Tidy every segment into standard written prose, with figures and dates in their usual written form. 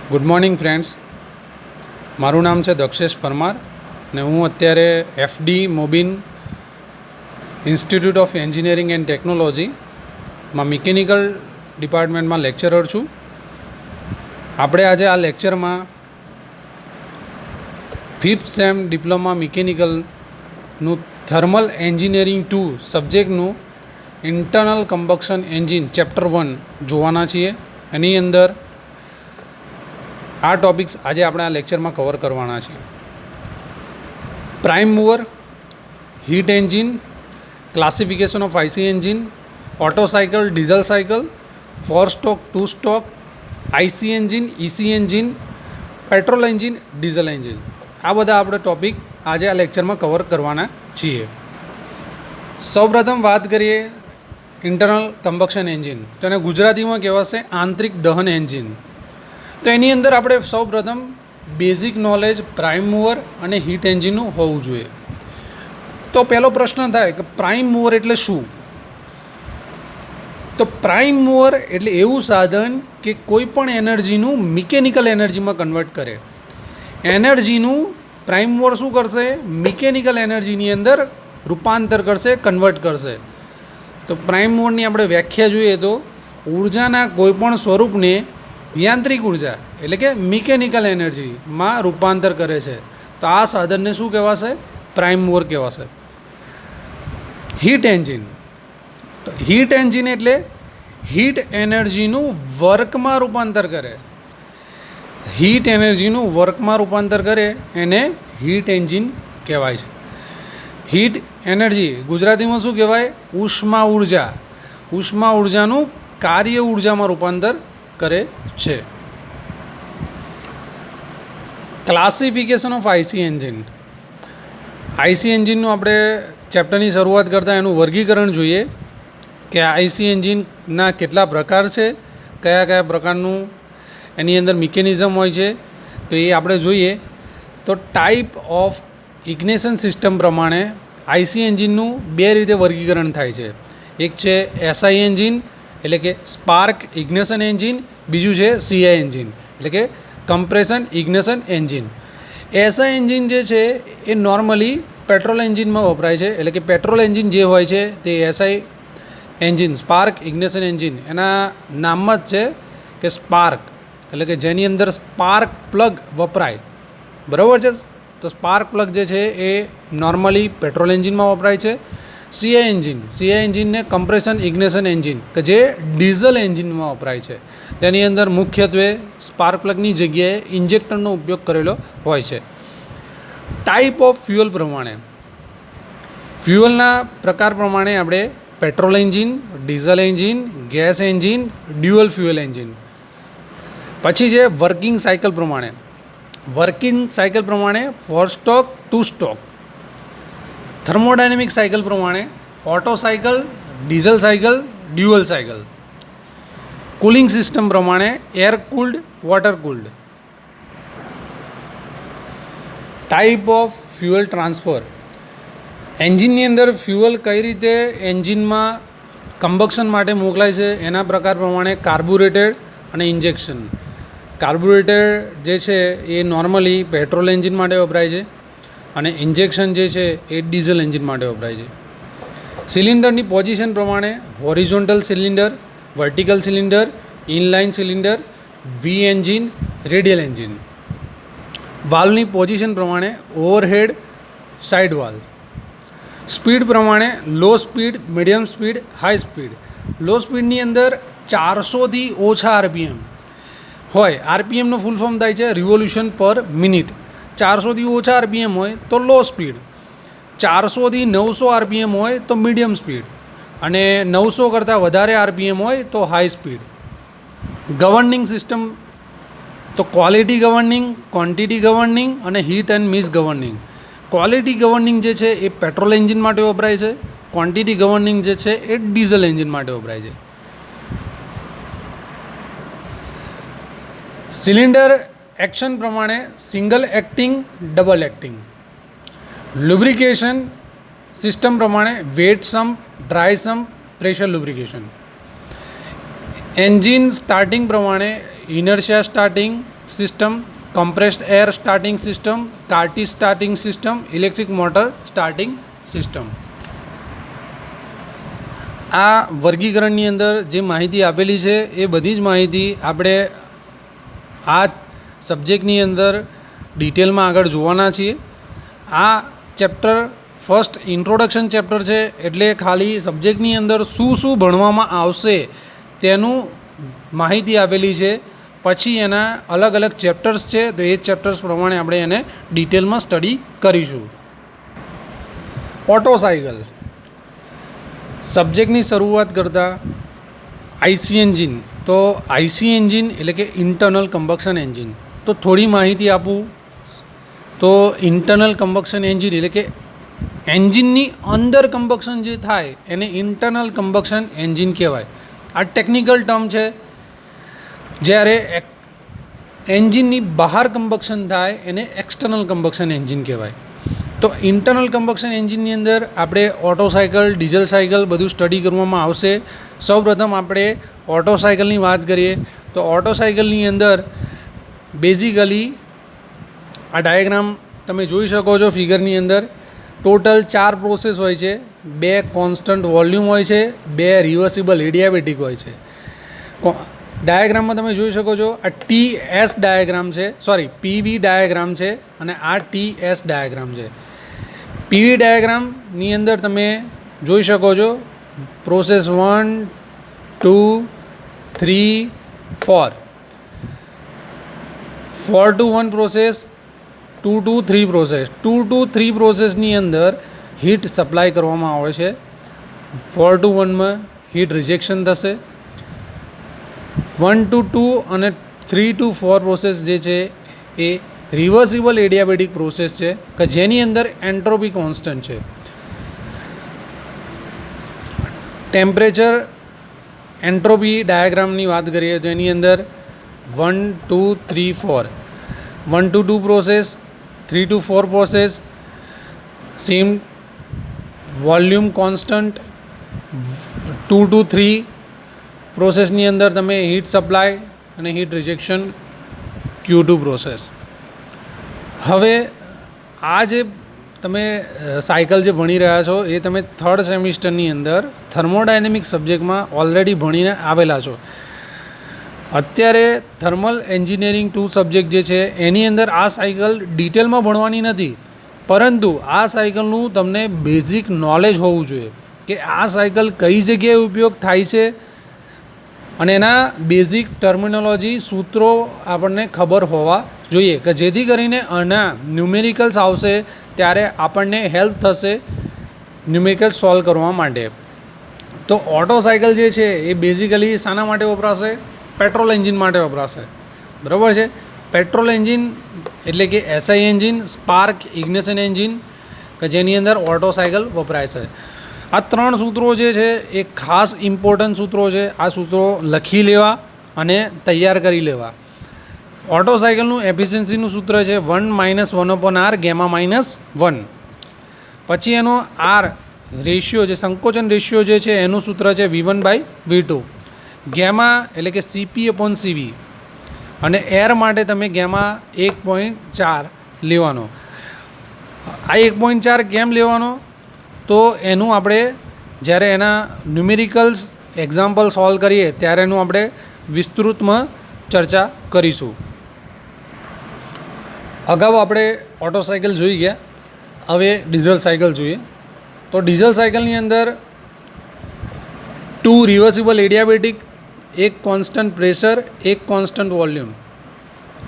Good morning friends. મારું નામ છે દક્ષેશ પરમાર અને હું અત્યારે FD Mobin institute of engineering and ટેકનોલોજીમાં મિકેનિકલ ડિપાર્ટમેન્ટમાં લેક્ચરર છું. આપણે આજે આ લેક્ચરમાં 5th સેમ ડિપ્લોમા મિકેનિકલનું થર્મલ એન્જિનિયરિંગ 2 સબ્જેક્ટનું ઇન્ટરનલ કમ્બક્શન એન્જિન ચેપ્ટર 1 જોવાના છીએ. એની અંદર આ ટૉપિક્સ આજે આપણે આ લેક્ચરમાં કવર કરવાના છીએ. Prime mover, heat engine, classification of IC engine, auto cycle, diesel cycle, 4 stroke, 2 stock, IC engine, EC engine, petrol engine, diesel engine, આ બધા આપણે ટૉપિક આજે આ લેક્ચરમાં કવર કરવાના છીએ. સૌપ્રથમ વાત કરીએ ઇન્ટરનલ કમ્બક્શન એન્જિન, તો એને ગુજરાતીમાં કહેવાશે આંતરિક દહન એન્જિન. તો એની અંદર આપણે સૌપ્રથમ બેઝિક નોલેજ પ્રાઇમ મૂવર અને હીટ એન્જિનનું હોવું જોઈએ. તો પહેલો પ્રશ્ન થાય કે પ્રાઇમ મૂવર એટલે શું? તો પ્રાઇમ મૂવર એટલે એવું સાધન કે કોઈ પણ એનર્જીનું મિકેનિકલ એનર્જીમાં કન્વર્ટ કરે. એનર્જીનું પ્રાઇમ મૂવર શું કરશે? મિકેનિકલ એનર્જીની અંદર રૂપાંતર કરશે, કન્વર્ટ કરશે. તો પ્રાઇમ મૂવરની આપણે વ્યાખ્યા જોઈએ તો ઉર્જાના કોઈપણ સ્વરૂપને યાંત્રિક ઉર્જા એટલે કે મિકેનિકલ એનર્જીમાં રૂપાંતર કરે છે. તો આ સાધનને શું કહેવાશે? પ્રાઇમ મૂવર કહેવાશે. હીટ એન્જિન, તો હીટ એન્જિન એટલે હીટ એનર્જીનું વર્કમાં રૂપાંતર કરે. હીટ એનર્જીનું વર્કમાં રૂપાંતર કરે એને હીટ એન્જિન કહેવાય છે. હીટ એનર્જી ગુજરાતીમાં શું કહેવાય? ઉષ્મા ઉર્જા. ઉષ્મા ઉર્જાનું કાર્ય ઉર્જામાં રૂપાંતર કરે છે. Classification of IC engine. IC એન્જિનનું આપણે ચેપ્ટરની શરૂઆત કરતાં એનું વર્ગીકરણ જોઈએ કે આઈસી એન્જિનના કેટલા પ્રકાર છે, કયા કયા પ્રકારનું એની અંદર મિકેનિઝમ હોય છે, તો એ આપણે જોઈએ. તો ટાઈપ ઓફ ઇગ્નિશન સિસ્ટમ પ્રમાણે આઈસી એન્જિનનું બે રીતે વર્ગીકરણ થાય છે. એક છે એસઆઈ એન્જિન એટલે કે સ્પાર્ક ઇગ્નિશન એન્જિન, બીજું છે સીઆઈ એન્જિન એટલે કે compression ignition engine. SI engine જે છે એ નોર્મલી પેટ્રોલ એન્જિનમાં વપરાય છે. એટલે કે પેટ્રોલ એન્જિન જે હોય છે તે SI engine spark ignition engine એના નામમાં જ છે કે સ્પાર્ક એટલે કે જેની અંદર સ્પાર્ક પ્લગ વપરાય. બરાબર છે? તો સ્પાર્ક પ્લગ જે છે એ નોર્મલી પેટ્રોલ એન્જિનમાં વપરાય છે. સીઆઈ એન્જિનને કમ્પ્રેશન ઇગ્નિશન એન્જિન કે જે ડીઝલ એન્જિનમાં વપરાય છે. તેની અંદર મુખ્યત્વે સ્પાર્ક પ્લગની જગ્યાએ ઇન્જેક્ટરનો ઉપયોગ કરેલો હોય છે. ટાઈપ ઓફ ફ્યુઅલ પ્રમાણે, ફ્યુઅલના પ્રકાર પ્રમાણે આપણે petrol engine, diesel engine, gas engine, dual fuel engine. પછી છે વર્કિંગ સાયકલ પ્રમાણે. વર્કિંગ સાયકલ પ્રમાણે 4 સ્ટોક, 2 સ્ટોક. થર્મોડાયનેમિક સાયકલ પ્રમાણે Otto cycle, diesel cycle, dual cycle. Cooling system પ્રમાણે air cooled, water cooled. Type of fuel transfer. એન્જિનની અંદર fuel કઈ રીતે એન્જિનમાં કમ્બક્શન માટે મોકલાય છે એના પ્રકાર પ્રમાણે કાર્બોરેટેડ અને ઇન્જેક્શન. કાર્બોરેટેડ જે છે એ નોર્મલી પેટ્રોલ એન્જિન માટે વપરાય છે અને ઇન્જેક્શન જે છે એ ડીઝલ એન્જિન માટે વપરાય છે. સિલિન્ડરની પોઝિશન પ્રમાણે horizontal cylinder, vertical cylinder, inline cylinder, V engine, radial engine. વાલ્વની પોઝિશન પ્રમાણે ઓવરહેડ, સાઇડ વાલ્વ. સ્પીડ પ્રમાણે low speed, medium speed, high speed. Low સ્પીડની અંદર 400થી ઓછા આરપીએમ હોય. આરપીએમનો ફૂલ ફોર્મ થાય છે રિવોલ્યુશન પર મિનિટ. 400થી ઓછા આરપીએમ હોય તો લો સ્પીડ, 400થી 900 આરપીએમ હોય તો મીડિયમ સ્પીડ અને 900 કરતાં વધારે આરપીએમ હોય તો હાઈ સ્પીડ. ગવર્નિંગ સિસ્ટમ તો ક્વોલિટી ગવર્નિંગ, ક્વોન્ટિટી ગવર્નિંગ અને heat and miss governing. Quality governing જે છે એ પેટ્રોલ એન્જિન માટે વપરાય છે. ક્વોન્ટિટી ગવર્નિંગ જે છે એ ડીઝલ એન્જિન માટે વપરાય છે. સિલિન્ડર એક્શન પ્રમાણે single acting, double acting. Lubrication system પ્રમાણે wet sump, dry sump, pressure lubrication. Engine starting પ્રમાણે inertia starting, system, compressed air starting system, cartridge starting system, electric motor starting system. આ વર્ગીકરણની અંદર જે માહિતી આપેલી છે એ બધી જ માહિતી આપણે આ સબ્જેક્ટની અંદર ડિટેલમાં આગળ જોવાના છીએ. આ ચેપ્ટર ફર્સ્ટ ઇન્ટ્રોડક્શન ચેપ્ટર છે, એટલે ખાલી સબ્જેક્ટની અંદર શું શું ભણવામાં આવશે તેનું માહિતી આપેલી છે. પછી એના અલગ અલગ ચેપ્ટર્સ છે, તો એ ચેપ્ટર્સ પ્રમાણે આપણે એને ડિટેલમાં સ્ટડી કરીશું. ઓટો સાયકલ સબ્જેક્ટની શરૂઆત કરતાં આઈસી એન્જિન. તો આઈસી એન્જિન એટલે કે ઇન્ટરનલ કમ્બક્શન એન્જિન. તો થોડી માહિતી આપું તો ઇન્ટરનલ કમ્બક્શન એન્જિન એટલે કે એન્જિનની અંદર કમ્બક્શન જે થાય એને ઇન્ટરનલ કમ્બક્શન એન્જિન કહેવાય. આ ટેકનિકલ ટર્મ છે. જ્યારે એન્જિનની બહાર કમ્બક્શન થાય એને એક્સટર્નલ કમ્બક્શન એન્જિન કહેવાય. તો ઇન્ટરનલ કમ્બક્શન એન્જિનની અંદર આપણે ઓટો સાયકલ, ડીઝલ સાયકલ બધું સ્ટડી કરવામાં આવશે. સૌપ્રથમ આપણે ઓટો સાયકલની વાત કરીએ તો ઓટો સાયકલની અંદર બેઝિકલી આ ડાયાગ્રામ તમે જોઈ શકો છો ફિગરની અંદર. ટોટલ 4 પ્રોસેસ હોય છે. 2 કોન્સ્ટન્ટ વોલ્યુમ હોય છે, 2 રિવર્સિબલ એડિયાબેટિક હોય છે. ડાયાગ્રામમાં તમે જોઈ શકો છો આ TS ડાયાગ્રામ છે, PV ડાયાગ્રામ છે અને આ TS ડાયાગ્રામ છે. PV ડાયાગ્રામની અંદર તમે જોઈ શકો છો process 1, 2, 3, 4. 4 to 1 process, 2 to 3 process. 2 to 3 પ્રોસેસની અંદર હીટ સપ્લાય કરવામાં આવે છે. 4 to 1માં હીટ રિજેક્શન થશે. 1 to 2 અને 3 to 4 પ્રોસેસ જે છે એ રિવર્સિબલ એડિયાબેટિક પ્રોસેસ છે કે જેની અંદર એન્ટ્રોપી કોન્સ્ટન્ટ છે. ટેમ્પરેચર એન્ટ્રોપી ડાયાગ્રામની વાત કરીએ તો એની અંદર 1, 2, 3, 4. 1 to 2 process, 3 to 4 process, same volume constant. 2 to 3 પ્રોસેસની અંદર તમે હીટ સપ્લાય અને હીટ રિજેક્શન Q2 પ્રોસેસ. હવે આ જે તમે સાયકલ જે ભણી રહ્યા છો એ તમે 3rd સેમિસ્ટરની અંદર થર્મોડાયનેમિક સબ્જેક્ટમાં ઓલરેડી ભણીને આવેલા છો. અત્યારે થર્મલ એન્જિનિયરિંગ 2 સબ્જેક્ટ જે છે એની અંદર આ સાયકલ ડિટેલમાં ભણવાની નથી, પરંતુ આ સાયકલનું તમને બેઝિક નોલેજ હોવું જોઈએ કે આ સાયકલ કઈ જગ્યાએ ઉપયોગ થાય છે અને એના બેઝિક ટર્મિનોલોજી સૂત્રો આપણને ખબર હોવા જોઈએ કે જેથી કરીને આના ન્યુમેરિકલ્સ આવશે ત્યારે આપણને હેલ્પ થશે ન્યુમેરિકલ સોલ્વ કરવા માટે. તો ઓટો સાયકલ જે છે એ બેઝિકલી શાના માટે વપરાશે? પેટ્રોલ એન્જિન માટે વપરાશે. બરાબર છે. પેટ્રોલ એન્જિન એટલે કે SI engine, spark ignition engine કે જેની અંદર ઓટો સાયકલ વપરાય છે. આ 3 સૂત્રો જે છે એ ખાસ ઇમ્પોર્ટન્ટ સૂત્રો છે. આ સૂત્રો લખી લેવા અને તૈયાર કરી લેવા. ઓટો સાયકલનું એફિશિયન્સીનું સૂત્ર છે 1 - 1/r ગેમા -1. પછી એનો આર રેશિયો જે સંકોચન રેશિયો જે છે એનું સૂત્ર છે V1/V2. ગેમા એટલે કે CP/CV અને એર માટે તમે ગેમા 1.4 લેવાનો. આ 1.4 કેમ લેવાનો? તો એનું આપણે જ્યારે એના ન્યુમેરિકલ્સ એક્ઝામ્પલ સોલ્વ કરીએ ત્યારે એનું આપણે વિસ્તૃતમાં ચર્ચા કરીશું. અગાઉ આપણે ઓટો સાયકલ જોઈ ગયા, હવે ડીઝલ સાયકલ જોઈએ. તો ડીઝલ સાયકલની અંદર 2 reversible adiabatic, 1 constant pressure, 1 constant volume,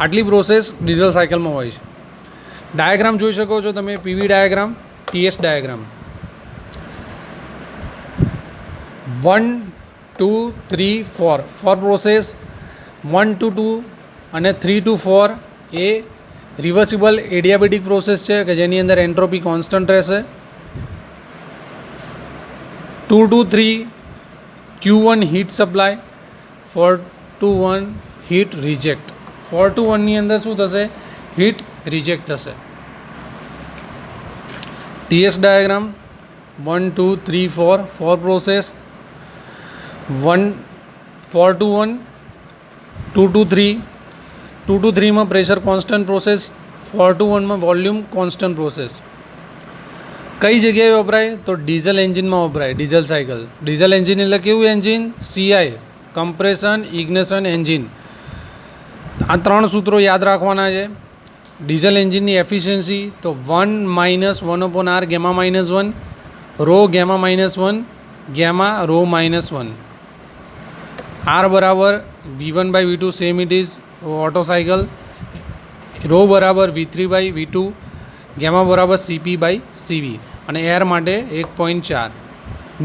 આટલી પ્રોસેસ ડીઝલ સાયકલમાં હોય છે. ડાયાગ્રામ જોઈ શકો છો તમે, PV diagram, TS diagram. 1, 2, 3, 4 4 process. 1 to 2 અને 3 to 4 A reversible adiabatic process છે કે જેની અંદર એન્ટ્રોપી કોન્સ્ટન્ટ રહેશે. 2 to 3 Q1 heat supply, 4 to 1 heat reject. 4 to 1 ની અંદર શું થશે? હીટ રિજેક્ટ થશે. TS diagram 1, 2, 3, 4 4 process. 4 to 1, 2 to 3 2 to 3 માં પ્રેશર કોન્સ્ટન્ટ પ્રોસેસ, 4 to 1 માં વોલ્યુમ કોન્સ્ટન્ટ પ્રોસેસ. કઈ જગ્યાએ વપરાય? તો ડીઝલ એન્જિનમાં વપરાય. Diesel cycle. ડીઝલ એન્જિન એટલે કેવું engine? CI, compression ignition engine. આ 3 સૂત્રો યાદ રાખવાના છે. ડીઝલ એન્જિનની એફિશિયન્સી તો 1 - 1/r gamma -1 rho gamma -1 gamma rho -1. R બરાબર V1/V2 same it is Otto cycle. Rho બરાબર V3/V2 ગેમા બરાબર CP/CV અને એર માટે 1.4.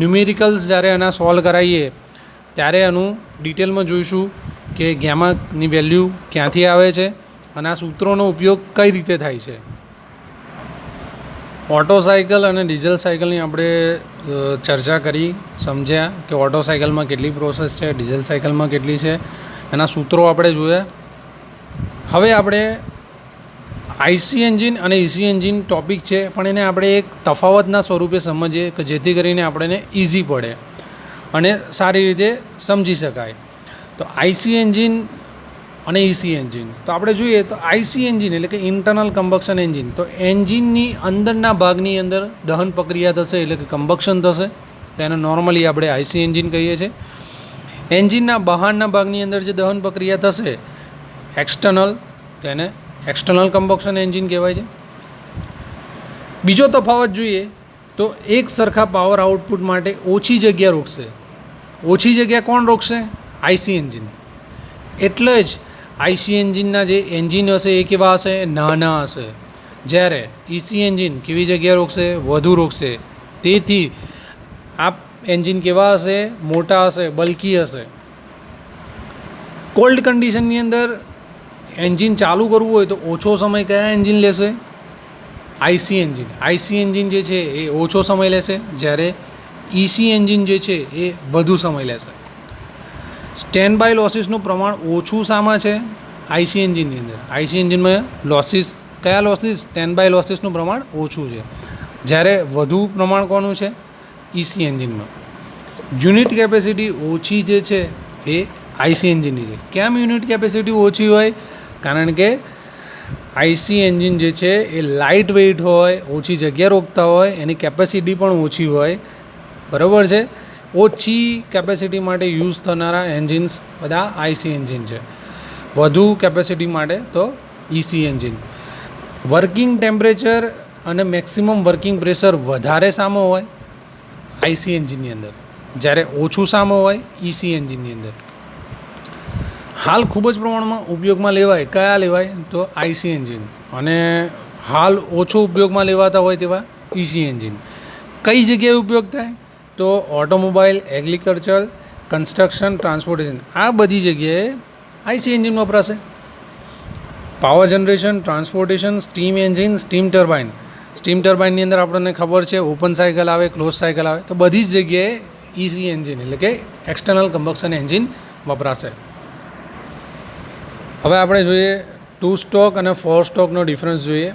ન્યુમેરિકલ્સ જ્યારે એના સોલ્વ કરાવીએ ત્યારે એનું ડિટેલમાં જોઈશું કે ગેમાની વેલ્યુ ક્યાંથી આવે છે અને આ સૂત્રોનો ઉપયોગ કઈ રીતે થાય છે. ઓટો સાયકલ અને ડીઝલ સાયકલની આપણે ચર્ચા કરી, સમજ્યા કે ઓટો સાયકલમાં કેટલી પ્રોસેસ છે, ડીઝલ સાયકલમાં કેટલી છે, એના સૂત્રો આપણે જોયા. હવે આપણે આઈસી એન્જિન અને ઇસી એન્જિન ટૉપિક છે પણ એને આપણે એક તફાવતના સ્વરૂપે સમજીએ કે જેથી કરીને આપણને ઇઝી પડે અને સારી રીતે સમજી શકાય. તો આઈસી એન્જિન અને ઇસી એન્જિન તો આપણે જોઈએ તો આઈસી એન્જિન એટલે કે ઇન્ટરનલ કમ્બક્શન એન્જિન. તો એન્જિનની અંદરના ભાગની અંદર દહન પ્રક્રિયા થશે એટલે કે કમ્બક્શન થશે, તો એને નોર્મલી આપણે આઈસી એન્જિન કહીએ છીએ. એન્જિનના બહારના ભાગની અંદર જે દહન પ્રક્રિયા થશે એક્સટર્નલ, તેને એક્સટર્નલ કમ્બક્શન એન્જિન કહેવાય છે. બીજો તફાવત જોઈએ તો એક સરખા પાવર આઉટપુટ માટે ઓછી જગ્યા રોકશે. ઓછી જગ્યા કોણ રોકશે? IC engine. એટલે જ આઈસી એન્જિનના જે એન્જિન હશે એ કેવા હશે? નાના હશે. જ્યારે ઇસી એન્જિન કેવી જગ્યા રોકશે? વધુ રોકશે. તેથી આ એન્જિન કેવા હશે? મોટા હશે, બલ્કી હશે. કોલ્ડ કન્ડિશનની અંદર એન્જિન ચાલુ કરવું હોય તો ઓછો સમય કયા એન્જિન લેશે? IC engine. આઈસી એન્જિન જે છે એ ઓછો સમય લેશે, જ્યારે ઇસી એન્જિન જે છે એ વધુ સમય લેશે. સ્ટેન્ડ બાય લોસીસનું પ્રમાણ ઓછું શામાં છે? આઈસી એન્જિનની અંદર. આઈસી એન્જિનમાં લોસીસ, કયા લોસીસ? સ્ટેન્ડ બાય લોસીસનું પ્રમાણ ઓછું છે, જ્યારે વધુ પ્રમાણ કોનું છે? ઇસી એન્જિનમાં. યુનિટ કેપેસિટી ઓછી જે છે એ આઈસી એન્જિનની છે. કેમ યુનિટ કેપેસિટી ઓછી હોય? કારણ કે આઈસી એન્જિન જે છે એ લાઇટ વેઇટ હોય, ઓછી જગ્યા રોકતા હોય, એની કેપેસિટી પણ ઓછી હોય. બરાબર છે. ઓછી કેપેસિટી માટે યુઝ થનારા એન્જિન્સ બધા આઈસી એન્જિન છે. વધુ કેપેસિટી માટે તો ઇસી એન્જિન. વર્કિંગ ટેમ્પરેચર અને મેક્સિમમ વર્કિંગ પ્રેશર વધારે સામો હોય આઈસી એન્જિનની અંદર, જ્યારે ઓછું સામો હોય ઇસી એન્જિનની અંદર. હાલ ખૂબ જ પ્રમાણમાં ઉપયોગમાં લેવાય કયા લેવાય? તો આઈસી એન્જિન. અને હાલ ઓછો ઉપયોગમાં લેવાતા હોય તેવા ઇસી એન્જિન. કઈ જગ્યાએ ઉપયોગ થાય? તો ઓટોમોબાઈલ, એગ્રીકલ્ચર, કન્સ્ટ્રક્શન, ટ્રાન્સપોર્ટેશન, આ બધી જગ્યાએ આઈસી એન્જિન વપરાશે. Power generation, transportation, steam engine, steam turbine. Steam ટર્બાઇનની અંદર આપણને ખબર છે ઓપન સાયકલ આવે, ક્લોઝ સાયકલ આવે, તો બધી જ જગ્યાએ ઇસી એન્જિન એટલે કે એક્સટર્નલ કમ્બક્શન એન્જિન વપરાશે. હવે આપણે જોઈએ 2 સ્ટ્રોક અને 4 સ્ટ્રોકનો ડિફરન્સ જોઈએ.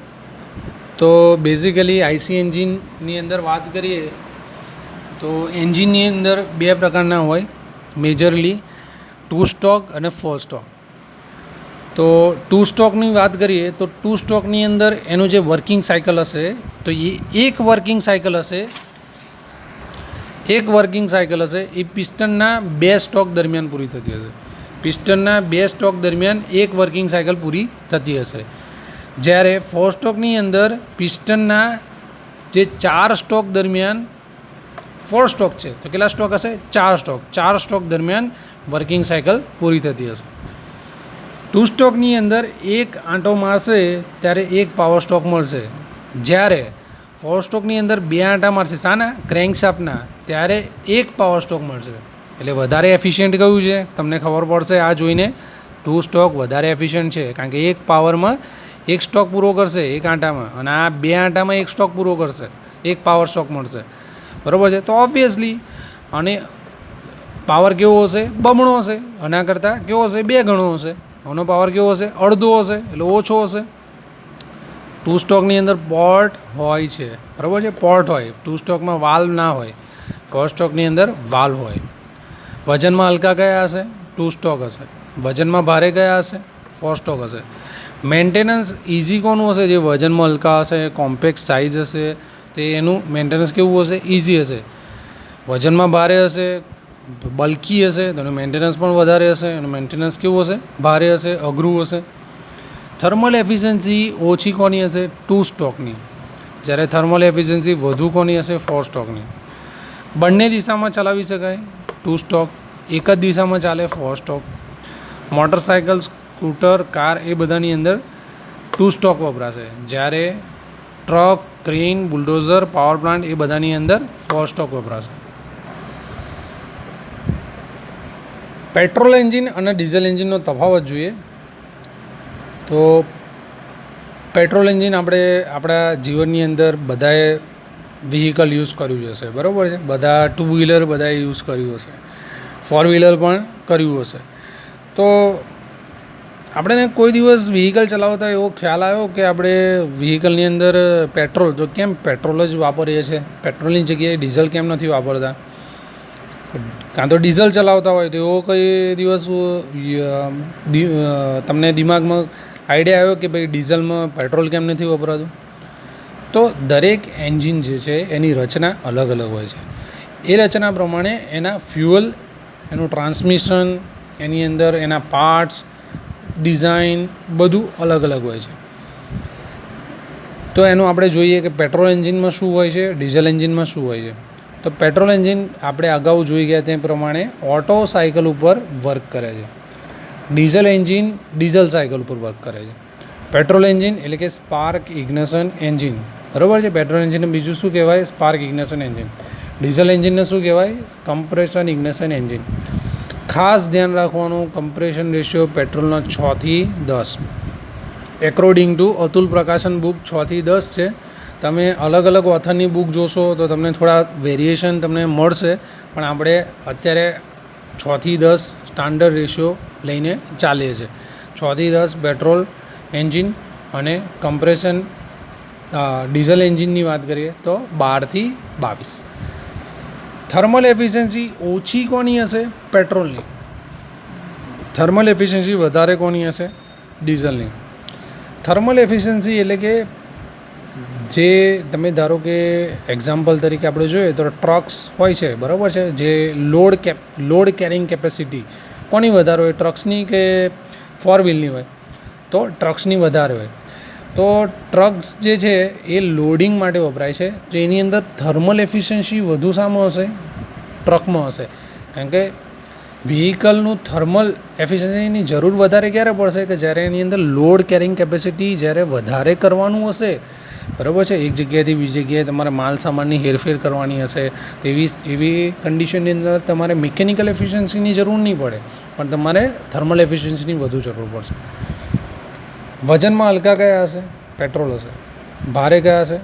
તો બેઝિકલી આઈસી એન્જિનની અંદર વાત કરીએ તો એન્જિનની અંદર 2 પ્રકારના હોય મેજરલી, 2 સ્ટ્રોક અને 4 સ્ટ્રોક. તો 2 સ્ટ્રોકની વાત કરીએ તો 2 સ્ટ્રોકની અંદર એનું જે વર્કિંગ સાયકલ હશે તો એ એક વર્કિંગ સાયકલ હશે એ પિસ્ટનના 2 સ્ટ્રોક દરમિયાન પૂરી થતી હશે. પિસ્ટનના 2 સ્ટ્રોક દરમિયાન એક વર્કિંગ સાયકલ પૂરી થતી હશે. જ્યારે 4 સ્ટ્રોકની અંદર પિસ્ટનના જે 4 સ્ટ્રોક દરમિયાન, 4 સ્ટ્રોક છે તો કેટલા સ્ટ્રોક હશે? 4 સ્ટ્રોક. 4 સ્ટ્રોક દરમિયાન વર્કિંગ સાયકલ પૂરી થતી હશે. 2 સ્ટ્રોકની અંદર એક આંટો મારશે ત્યારે એક પાવર સ્ટ્રોક મળશે, જ્યારે 4 સ્ટ્રોકની અંદર 2 આંટા મારશે શાના? ક્રેન્કશાફ્ટના, ત્યારે એક પાવર સ્ટ્રોક મળશે. એટલે વધારે એફિશિયન્ટ કયું છે તમને ખબર પડશે આ જોઈને. 2 સ્ટ્રોક વધારે એફિશિયન્ટ છે કારણ કે એક પાવરમાં એક સ્ટ્રોક પૂરો કરશે એક આંટામાં, અને આ 2 આંટામાં એક સ્ટ્રોક પૂરો કરશે, એક પાવર સ્ટ્રોક મળશે. બરાબર છે. તો ઓબ્વિયસલી અને પાવર કેવો હશે? બમણો હશે. આના કરતાં કેવો હશે? 2 ગણો હશે. આનો પાવર કેવો હશે? અડધો હશે, એટલે ઓછો હશે. 2 સ્ટ્રોકની અંદર પોર્ટ હોય છે. બરાબર છે. પોર્ટ હોય. 2 સ્ટ્રોકમાં વાલ્વ ના હોય. 4 સ્ટ્રોકની અંદર વાલ્વ હોય. વજનમાં હલકા કયા હશે? 2 સ્ટ્રોક હશે. વજનમાં ભારે કયા હશે? ફોર સ્ટોક હશે. મેન્ટેનન્સ ઇઝી કોનું હશે? જે વજનમાં હલકા હશે, કોમ્પેક્ટ સાઇઝ હશે, તો એનું મેન્ટેનન્સ કેવું હશે? ઇઝી હશે. વજનમાં ભારે હશે, બલ્કી હશે, તો એનું મેન્ટેનન્સ પણ વધારે હશે. એનું મેન્ટેનન્સ કેવું હશે? ભારે હશે, અઘરું હશે. થર્મલ એફિશિયન્સી ઓછી કોની હશે? ટુ સ્ટોકની. જ્યારે થર્મલ એફિશિયન્સી વધુ કોની હશે? ફોર સ્ટોકની. બંને દિશામાં ચલાવી શકાય ટુ સ્ટોક, એક જ દિશામાં ચાલે four stroke. Motorcycle, scooter, car એ બધાની અંદર ટુ સ્ટોક વપરાશે. જ્યારે truck, crane, bulldozer, power plant એ બધાની અંદર ફોર સ્ટોક વપરાશે. પેટ્રોલ એન્જિન અને ડીઝલ એન્જિનનો તફાવત જોઈએ તો પેટ્રોલ એન્જિન આપણે આપણા જીવનની અંદર બધાએ વ્હીકલ યુઝ કર્યું હશે, બરાબર છે. બધા ટુ વ્હીલર બધાએ યુઝ કર્યું હશે, ફોર વ્હીલર પણ કર્યું હશે. તો આપણે કોઈ દિવસ વ્હીકલ ચલાવતા એવો ખ્યાલ આવ્યો કે આપણે વ્હીકલની અંદર પેટ્રોલ, તો કેમ પેટ્રોલ જ વાપરીએ છીએ, પેટ્રોલની જગ્યાએ ડીઝલ કેમ નથી વાપરતા? કાં તો ડીઝલ ચલાવતા હોય તો એવો કઈ દિવસ તમને દિમાગમાં આઈડિયા આવ્યો કે ભાઈ ડીઝલમાં પેટ્રોલ કેમ નથી વપરાતું? તો દરેક એન્જિન જે છે એની રચના અલગ અલગ હોય છે. એ રચના પ્રમાણે એના ફ્યુઅલ, એનું ટ્રાન્સમિશન, એની અંદર એના પાર્ટ્સ, ડિઝાઇન બધું અલગ અલગ હોય છે. તો એનું આપણે જોઈએ કે પેટ્રોલ એન્જિનમાં શું હોય છે, ડીઝલ એન્જિનમાં શું હોય છે. તો પેટ્રોલ એન્જિન આપણે અગાઉ જોઈ ગયા તે પ્રમાણે ઓટો સાયકલ ઉપર વર્ક કરે છે. ડીઝલ એન્જિન ડીઝલ સાયકલ ઉપર વર્ક કરે છે. પેટ્રોલ એન્જિન એટલે કે સ્પાર્ક ઇગ્નિશન એન્જિન, બરાબર છે. પેટ્રોલ એન્જિનને બીજું શું કહેવાય? Spark ignition engine. ડીઝલ એન્જિનને શું કહેવાય? Compression ignition engine. ખાસ ધ્યાન રાખવાનું, કમ્પ્રેશન રેશિયો પેટ્રોલનો 6:10. According to Atul Prakashan book 6:10 છે. તમે અલગ અલગ ઓથરની બુક જોશો તો તમને થોડા વેરિએશન તમને મળશે, પણ આપણે અત્યારે 6:10 સ્ટાન્ડર્ડ રેશિયો લઈને ચાલીએ છીએ. 6:10 પેટ્રોલ એન્જિન અને કમ્પ્રેશન ડીઝલ એન્જિનની વાત કરીએ તો 12:22. થર્મલ એફિશિયન્સી ઓછી કોની હશે? પેટ્રોલની. થર્મલ એફિશિયન્સી વધારે કોની હશે? ડીઝલની. થર્મલ એફિશિયન્સી એટલે કે જે તમે ધારો કે એક્ઝામ્પલ તરીકે આપણે જોઈએ તો ટ્રક્સ હોય છે, બરાબર છે. જે લોડ કેરિંગ કેપેસિટી કોની વધારે હોય? ટ્રક્સની કે ફોર વ્હીલની હોય? તો ટ્રક્સની વધારે હોય. તો ટ્રક્સ જે છે એ લોડિંગ માટે વપરાય છે, તો એની અંદર થર્મલ એફિશિયન્સી વધુ સામો હશે? ટ્રકમાં હશે. કારણ કે વ્હીકલનું થર્મલ એફિશિયન્સીની જરૂર વધારે ક્યારે પડશે? કે જ્યારે એની અંદર લોડ કેરિંગ કેપેસિટી જ્યારે વધારે કરવાનું હશે, બરાબર છે. એક જગ્યાએથી બીજી જગ્યાએ તમારે માલ સામાનની હેરફેર કરવાની હશે, તો એવી કન્ડિશનની અંદર તમારે મિકેનિકલ એફિશિયન્સીની જરૂર નહીં પડે, પણ તમારે થર્મલ એફિશિયન્સીની વધુ જરૂર પડશે. વજનમાં હલકા કયા હશે? પેટ્રોલ હશે. ભારે કયા હશે?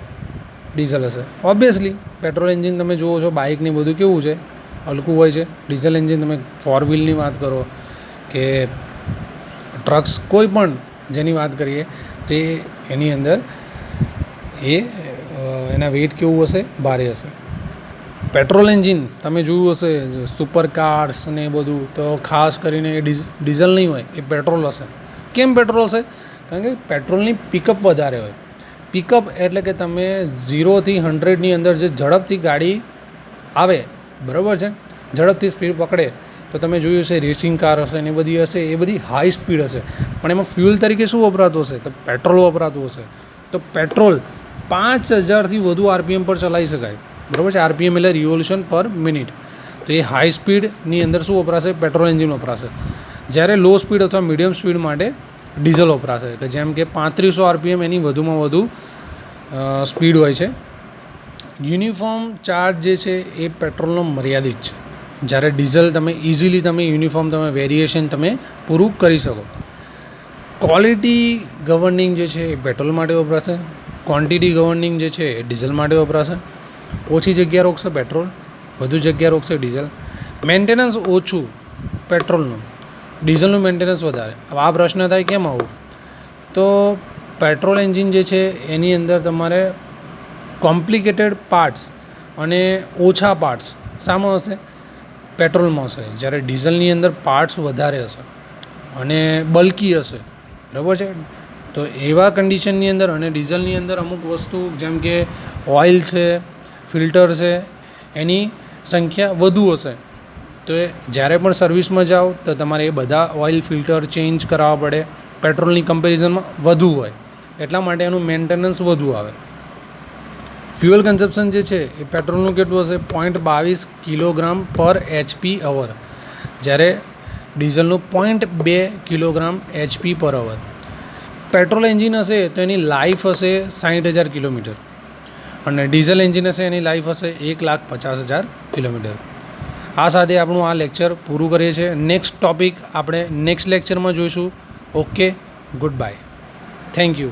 ડીઝલ હશે. ઓબ્વિયસલી પેટ્રોલ એન્જિન તમે જુઓ છો, બાઇકની બધું કેવું છે? હલકું હોય છે. ડીઝલ એન્જિન તમે ફોર વ્હીલની વાત કરો કે ટ્રક્સ, કોઈ પણ જેની વાત કરીએ તો એની અંદર એના વેઇટ કેવું હશે? ભારે હશે. પેટ્રોલ એન્જિન તમે જોયું હશે સુપર કાર્સ ને એ બધું, તો ખાસ કરીને એ ડીઝલ નહીં હોય, એ પેટ્રોલ હશે. કેમ પેટ્રોલ હશે? કારણ કે પેટ્રોલની પિકઅપ વધારે હોય. પિકઅપ એટલે કે તમે 0 થી 100ની અંદર જે ઝડપથી ગાડી આવે, બરાબર છે, ઝડપથી સ્પીડ પકડે, તો તમે જોયું હશે રેસિંગ કાર હશે ને એ બધી હશે, એ બધી હાઈ સ્પીડ હશે. પણ એમાં ફ્યુઅલ તરીકે શું વપરાતું હશે? તો પેટ્રોલ વપરાતું હશે. તો પેટ્રોલ 5000થી વધુ આરપીએમ પર ચલાવી શકાય, બરાબર છે. આરપીએમ એટલે રિવોલ્યુશન પર મિનિટ. તો એ હાઈ સ્પીડની અંદર શું વપરાશે? પેટ્રોલ એન્જિન વપરાશે. જ્યારે લો સ્પીડ અથવા મીડિયમ સ્પીડ માટે ડીઝલ વપરાશે, કે જેમ કે 3500 આરપીએમ એની વધુમાં વધુ સ્પીડ હોય છે. યુનિફોર્મ ચાર્જ જે છે એ પેટ્રોલનો મર્યાદિત છે, જ્યારે ડીઝલ તમે ઇઝીલી તમે યુનિફોર્મ તમે વેરિએશન તમે પૂરું કરી શકો. ક્વોલિટી ગવર્નિંગ જે છે એ પેટ્રોલ માટે વપરાશે. ક્વોન્ટિટી ગવર્નિંગ જે છે એ ડીઝલ માટે વપરાશે. ઓછી જગ્યા રોકશે પેટ્રોલ, વધુ જગ્યા રોકશે ડીઝલ. મેન્ટેનન્સ ઓછું પેટ્રોલનું, ડીઝલનું મેન્ટેનન્સ વધારે. હવે આ પ્રશ્ન થાય કેમ આવું? તો પેટ્રોલ એન્જિન જે છે એની અંદર તમારે કોમ્પ્લિકેટેડ પાર્ટ્સ અને ઓછા પાર્ટ્સ શામાં હશે? પેટ્રોલમાં હશે. જ્યારે ડીઝલની અંદર પાર્ટ્સ વધારે હશે અને બલ્કી હશે, બરાબર છે. તો એવા કન્ડિશનની અંદર અને ડીઝલની અંદર અમુક વસ્તુ જેમ કે ઓઇલ છે, ફિલ્ટર છે, એની સંખ્યા વધુ હશે. તો એ જ્યારે પણ સર્વિસમાં જાઓ તો તમારે એ બધા ઓઇલ ફિલ્ટર ચેન્જ કરાવવા પડે. પેટ્રોલની કમ્પેરિઝનમાં વધુ હોય એટલા માટે એનું મેન્ટેનન્સ વધુ આવે. ફ્યુઅલ કન્ઝપ્શન જે છે એ પેટ્રોલનું કેટલું હશે? 0.22 કિલોગ્રામ પર HP અવર, જ્યારે ડીઝલનું 0.2 કિલોગ્રામ HP પર અવર. પેટ્રોલ એન્જિન હશે તો એની લાઈફ હશે 60,000 કિલોમીટર અને ડીઝલ એન્જિન હશે એની લાઈફ હશે 1,50,000 કિલોમીટર. આ સાથે આપણું આ લેક્ચર પૂરું કરીએ છીએ. નેક્સ્ટ ટૉપિક આપણે નેક્સ્ટ લેક્ચરમાં જોઈશું. Okay, good bye, thank you.